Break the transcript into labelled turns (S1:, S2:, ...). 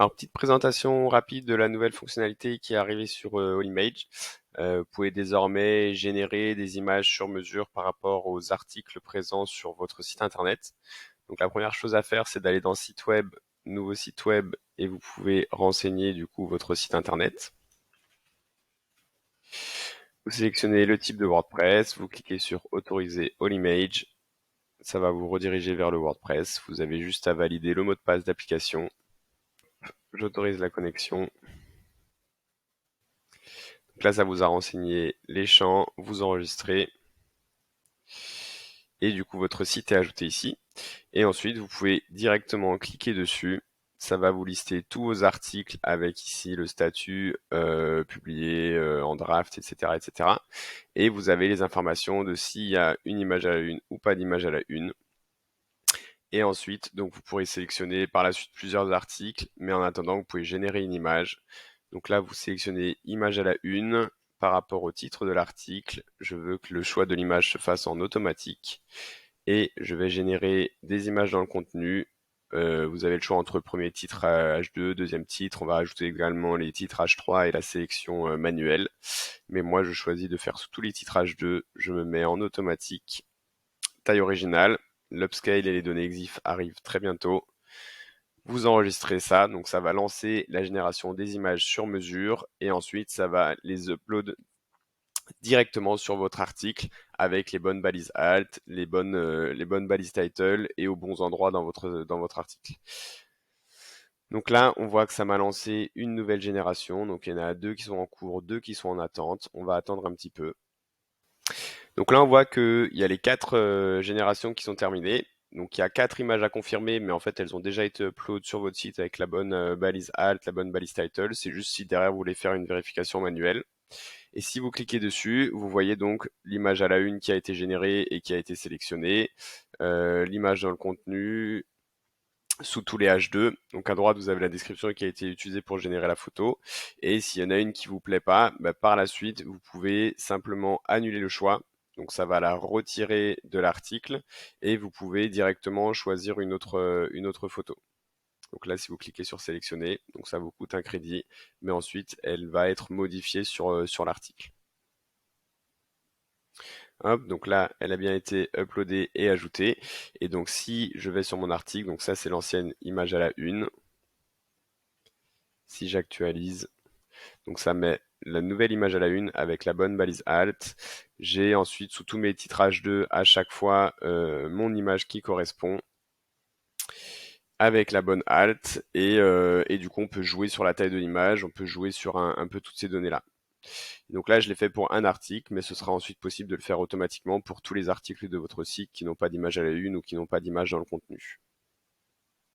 S1: Alors, petite présentation rapide de la nouvelle fonctionnalité qui est arrivée sur Allimage. Vous pouvez désormais générer des images sur mesure par rapport aux articles présents sur votre site internet. Donc la première chose à faire, c'est d'aller dans site web, nouveau site web, et vous pouvez renseigner du coup votre site internet. Vous sélectionnez le type de WordPress, vous cliquez sur autoriser Allimage. Ça va vous rediriger vers le WordPress. Vous avez juste à valider le mot de passe d'application. J'autorise la connexion. Donc là, ça vous a renseigné les champs, vous enregistrez. Et du coup, votre site est ajouté ici. Et ensuite, vous pouvez directement cliquer dessus. Ça va vous lister tous vos articles avec ici le statut publié en draft, etc., etc. Et vous avez les informations de s'il y a une image à la une ou pas d'image à la une. Et ensuite, donc vous pourrez sélectionner par la suite plusieurs articles, mais en attendant, vous pouvez générer une image. Donc là, vous sélectionnez image à la une. Par rapport au titre de l'article, je veux que le choix de l'image se fasse en automatique. Et je vais générer des images dans le contenu. Vous avez le choix entre premier titre H2, deuxième titre. On va ajouter également les titres H3 et la sélection manuelle. Mais moi, je choisis de faire tous les titres H2. Je me mets en automatique. Taille originale. L'upscale et les données EXIF arrivent très bientôt. Vous enregistrez ça, donc ça va lancer la génération des images sur mesure et ensuite ça va les upload directement sur votre article avec les bonnes balises alt, les bonnes balises title et aux bons endroits dans votre article. Donc là, on voit que ça m'a lancé une nouvelle génération. Donc il y en a 2 qui sont en cours, 2 qui sont en attente. On va attendre un petit peu. Donc là, on voit qu'il y a les 4 générations qui sont terminées. Donc il y a 4 images à confirmer, mais en fait elles ont déjà été upload sur votre site avec la bonne balise alt, la bonne balise title. C'est juste si derrière vous voulez faire une vérification manuelle. Et si vous cliquez dessus, vous voyez donc l'image à la une qui a été générée et qui a été sélectionnée, l'image dans le contenu, sous tous les H2. Donc à droite, vous avez la description qui a été utilisée pour générer la photo. Et s'il y en a une qui vous plaît pas, par la suite, vous pouvez simplement annuler le choix. Donc ça va la retirer de l'article et vous pouvez directement choisir une autre photo. Donc là, si vous cliquez sur sélectionner, donc ça vous coûte un crédit, mais ensuite, elle va être modifiée sur l'article. Hop, donc là, elle a bien été uploadée et ajoutée. Et donc si je vais sur mon article, donc ça c'est l'ancienne image à la une. Si j'actualise, donc ça met la nouvelle image à la une avec la bonne balise alt. J'ai ensuite sous tous mes titres H2 à chaque fois mon image qui correspond avec la bonne alt et du coup on peut jouer sur la taille de l'image, on peut jouer sur un peu toutes ces données-là. Donc là je l'ai fait pour un article, mais ce sera ensuite possible de le faire automatiquement pour tous les articles de votre site qui n'ont pas d'image à la une ou qui n'ont pas d'image dans le contenu.